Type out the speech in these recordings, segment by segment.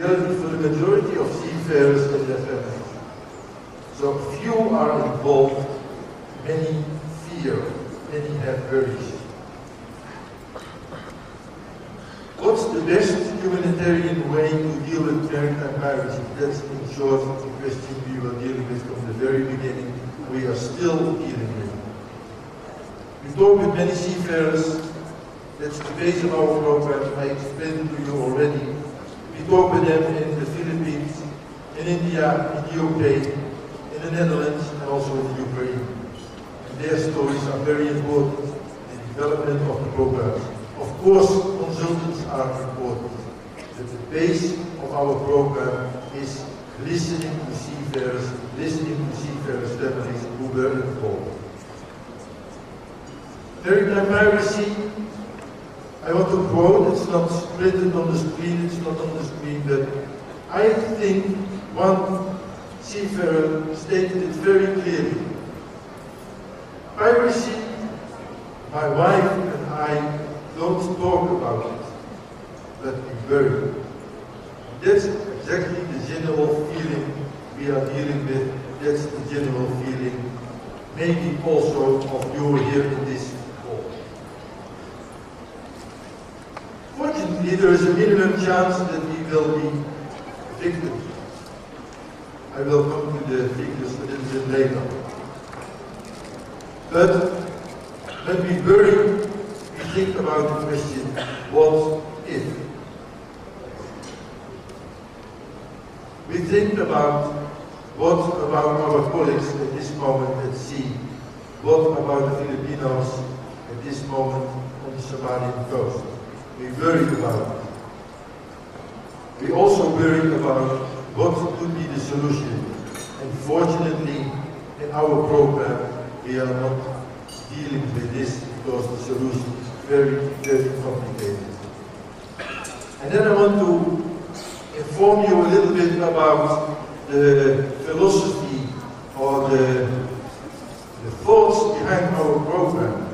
reality for the majority of seafarers and their families. So few are involved, many fear, many have worries. What's the best humanitarian way to deal with maritime piracy? That's in short the question we were dealing with from the very beginning. We are still dealing with. We talk with many seafarers. That's the base of our program. I explained to you already. We talk with them in the Philippines, in India, in the UK, in the Netherlands, and also in the Ukraine. And their stories are very important in the development of the programs. Of course, consultants are important, but the base of our program is listening to seafarers, families who were involved. Maritime piracy, I want to quote, it's not printed on the screen, but I think one seafarer stated it very clearly. Piracy, my wife and I don't talk about it, but we bury it. That's exactly the general feeling we are dealing with. That's the general feeling, maybe also of you here in this hall. Fortunately, there is a minimum chance that we will be victims. I will come to the figures a little bit later. But when we bury, we think about the question, what if? We think about what about our colleagues at this moment at sea? What about the Filipinos at this moment on the Somalian coast? We worry about it. We also worry about what could be the solution. And fortunately, in our program, we are not dealing with this because the solution is very, very complicated. And then I want to inform you a little bit about the philosophy or the thoughts behind our program.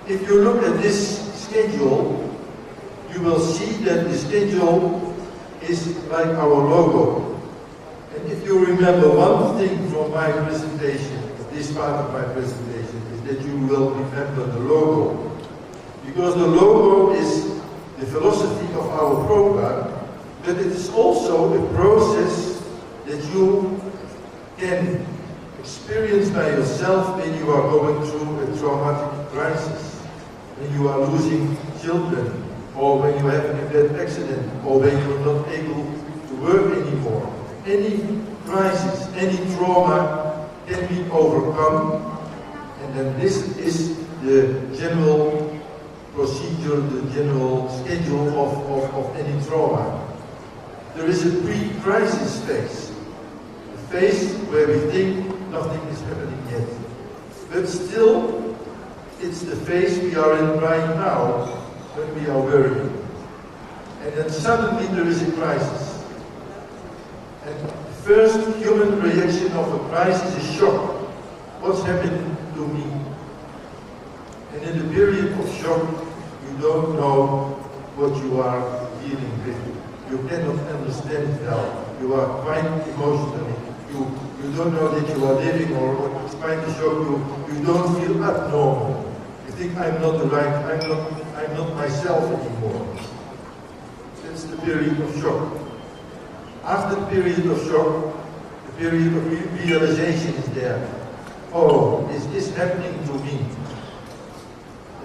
If you look at this schedule, you will see that the schedule is like our logo. And if you remember one thing from my presentation, this part of my presentation, is that you will remember the logo. Because the logo is the philosophy of our program, but it is also a process that you can experience by yourself when you are going through a traumatic crisis, when you are losing children, or when you have a bad accident, or when you are not able to work anymore. Any crisis, any trauma can be overcome, and then this is the general procedure, the general schedule of any trauma. There is a pre-crisis phase, a phase where we think nothing is happening yet. But still, it's the phase we are in right now when we are worrying. And then suddenly there is a crisis. And the first human reaction of a crisis is shock. What's happening to me? And in the period of shock, you don't know what you are dealing with. You cannot understand it well. You are quite emotionally. You don't know that you are living, or despite the shock, you don't feel abnormal. You think I'm not I'm not myself anymore. That's the period of shock. After the period of shock, the period of realization is there. Oh, is this happening to me?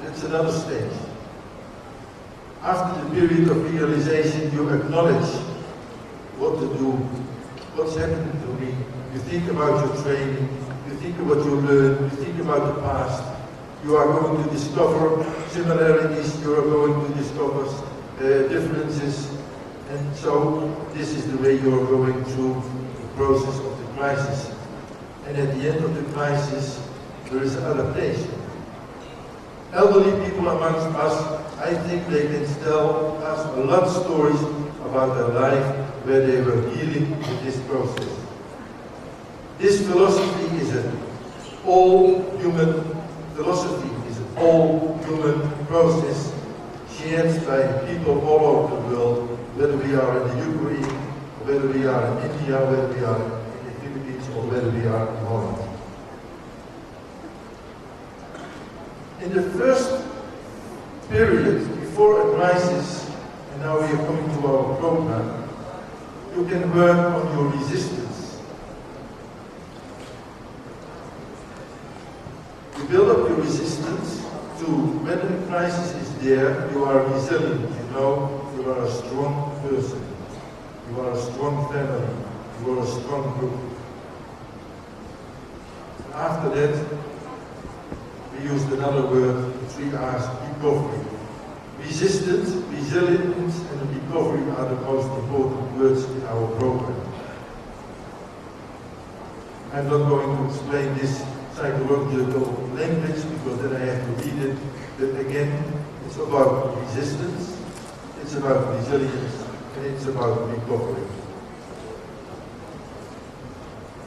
That's another stage. After the period of realization, you acknowledge what to do, what's happening to me. You think about your training, you think about what you learned, you think about the past. You are going to discover similarities, you are going to discover differences, and so this is the way you are going through the process of the crisis. And at the end of the crisis, there is adaptation. Elderly people amongst us, I think they can tell us a lot of stories about their life where they were dealing with this process. This philosophy is an all-human philosophy, is an all-human process shared by people all over the world, whether we are in the Ukraine, whether we are in India, whether we are in the Philippines, or whether we are in Holland. In the first period before a crisis, and now we are coming to our program, you can work on your resistance. You build up your resistance to when a crisis is there, you are resilient, you know, you are a strong person, you are a strong family, you are a strong group. After that, we used another word, the 3 R's, recovery. Resistance, resilience, and recovery are the most important words in our program. I'm not going to explain this psychological language because then I have to read it, but again, it's about resistance, it's about resilience, and it's about recovery.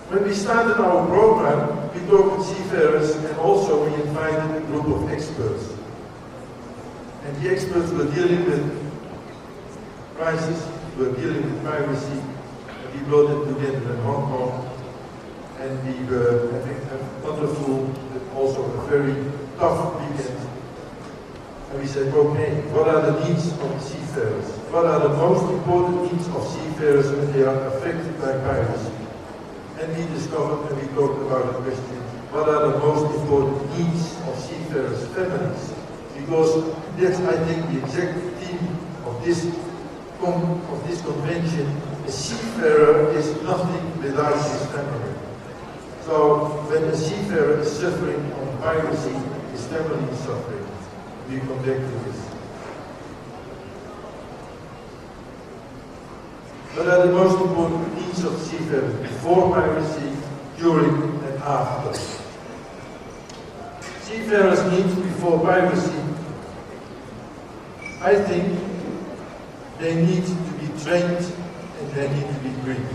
When we started our program, we talked with seafarers and also we invited a group of experts. And the experts were dealing with crisis, were dealing with piracy, and we brought it together in Hong Kong. And we were having a wonderful, but also a very tough weekend. And we said, okay, what are the needs of the seafarers? What are the most important needs of seafarers when they are affected by piracy? And we discovered, and we talked about the question, what are the most important needs of seafarers' families? Because that's, I think, the exact theme of this convention. A seafarer is nothing without his family. So when a seafarer is suffering on piracy, his family is suffering. We come back to this. What are the most important needs of seafarers before piracy, during and after? Seafarers' needs before piracy, I think they need to be trained and they need to be briefed.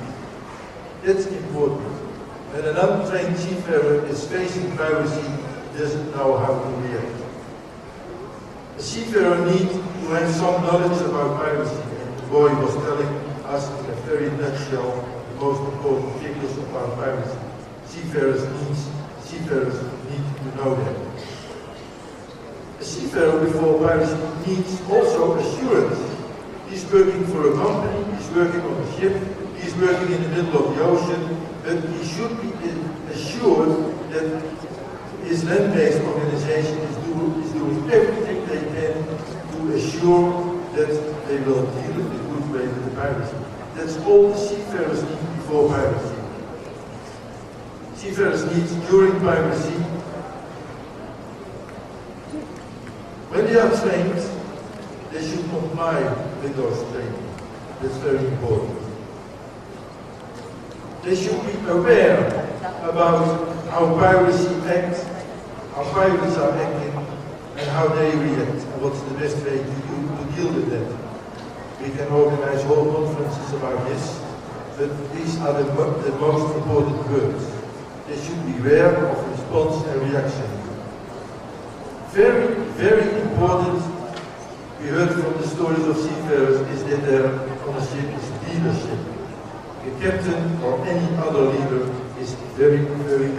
That's important. When an untrained seafarer is facing piracy, he doesn't know how to react. A seafarer needs to have some knowledge about piracy, and the boy was telling us in a very nutshell the most important figures about piracy. Seafarers need to know that. A seafarer before piracy needs also assurance. He's working for a company, he's working on a ship, he's working in the middle of the ocean, but he should be assured that his land-based organization is doing everything they can to assure that they will deal in a good way with the piracy. That's all the seafarers need before piracy. Seafarers need during piracy. When they are trained, they should comply with those training. That's very important. They should be aware about how piracy acts, how pirates are acting, and how they react, and what's the best way to deal with that. We can organize whole conferences about this, but these are the most important words. They should be aware of response and reaction. Very, very important, we heard from the stories of seafarers, is that their on a ship is leadership. The captain or any other leader is very, very,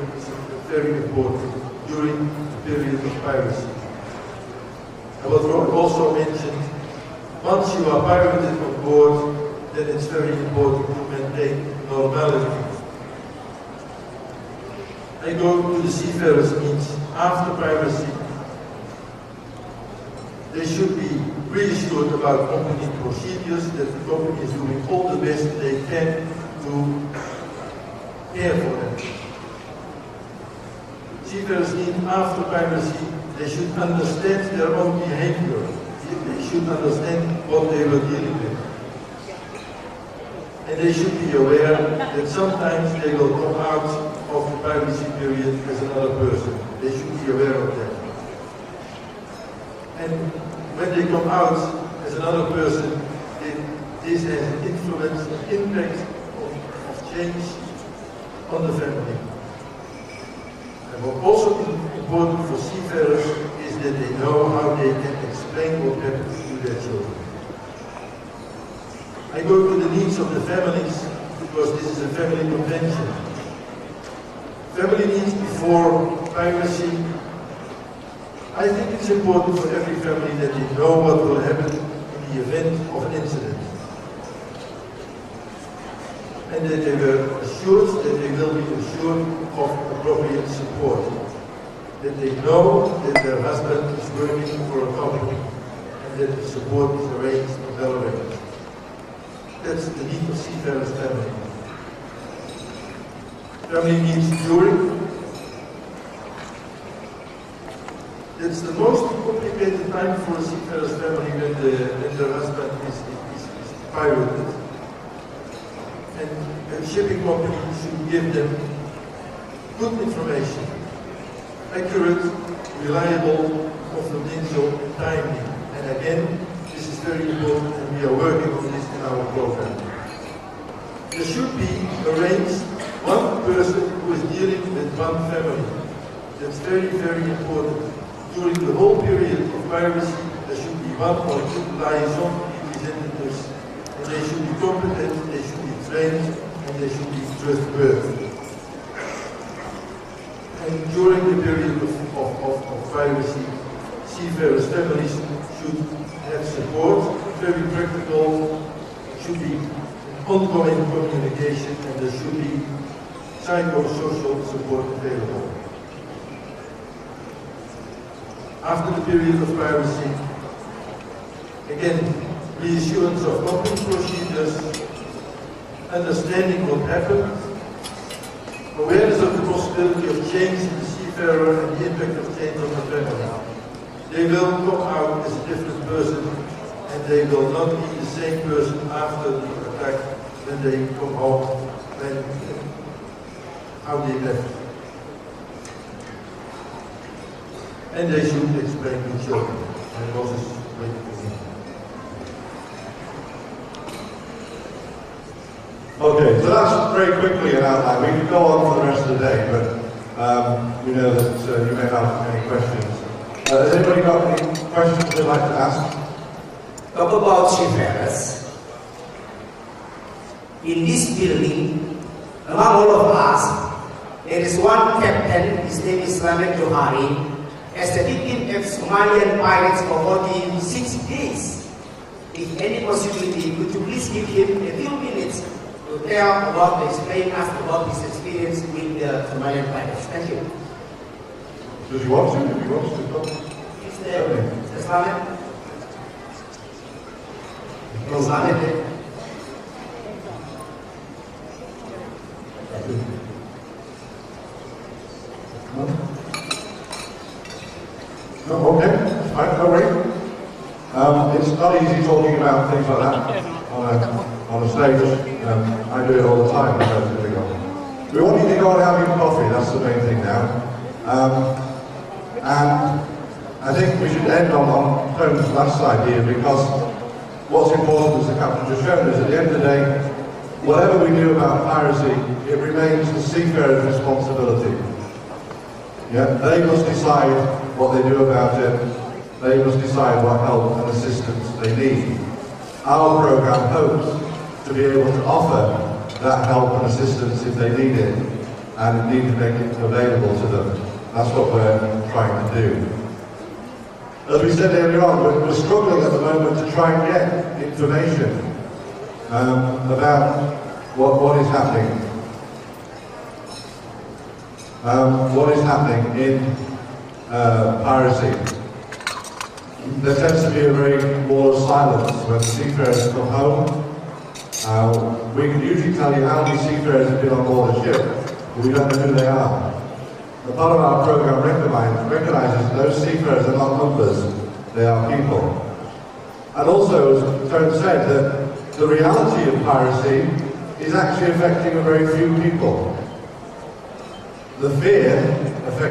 very important during the period of piracy. And what Ron also mentioned, once you are pirated on board, then it's very important to maintain normality. I go to the seafarers' needs after piracy. They should be reassured about company procedures, that the company is doing all the best they can to care for them. Seafarers need after piracy, they should understand their own behavior. They should understand what they were dealing with. And they should be aware that sometimes they will come out of the piracy period as another person. They should be aware of that. And when they come out as another person, this has an influence, an impact of change on the family. And what also is important for seafarers is that they know how they can explain what happened to their children. I go to the needs of the families because this is a family convention. Family needs before piracy. I think it's important for every family that they know what will happen in the event of an incident. And that they were assured that they will be assured of appropriate support. That they know that their husband is working for a company and that the support is arranged and well arranged. That's the need of seafarers' family. Family needs during. It's the most complicated time for a seafarer's family when their husband is pirated. And a shipping company should give them good information, accurate, reliable, confidential, and timely. And again, this is very important and we are working on this in our program. There should be arranged one person who is dealing with one family. That's very, very important. During the whole period of piracy, there should be one or two liaison representatives, and they should be competent, they should be trained, and they should be trustworthy. And during the period of piracy, seafarers' families should have support, very practical, should be ongoing communication, and there should be psychosocial support available. After the period of piracy, again, reassurance of company procedures, understanding what happened, awareness of the possibility of change in the seafarer and the impact of change on the family. They will come out as a different person and they will not be the same person after the attack when they come home and how they left. And they should explain to children. And Moses waiting for me. Okay, so that's very quickly an outline. We could go on for the rest of the day, but we know that you may have any questions. Has anybody got any questions they'd like to ask? Talk about seafarers. In this building, among all of us, there is one captain, his name is Ramek Johari, as the victim of Somalian pirates for 46 days. If any possibility, could you please give him a few minutes to tell about, to explain us about his experience with the Somalian pirates? Thank you. Does he want to? If he wants to, go. Is the Ramek? Is Ramek there? No, okay, fine, no worry. It's not easy talking about things like that on a stage. I do it all the time. We want you to go and have your coffee, that's the main thing now. And I think we should end on Tone's last slide here, because what's important, as the captain just shown, is at the end of the day, whatever we do about piracy, it remains the seafarer's responsibility. Yeah, they must decide what they do about it. They must decide what help and assistance they need. Our program hopes to be able to offer that help and assistance if they need it, and indeed to make it available to them. That's what we're trying to do. As we said earlier on, we're struggling at the moment to try and get information about what is happening. What is happening in piracy. There tends to be a very wall of silence when seafarers come home. We can usually tell you how many seafarers have been on board a ship, but we don't know who they are. The part of our program recognises those seafarers are not numbers, they are people. And also, as Tone said, that the reality of piracy is actually affecting a very few people. The fear affects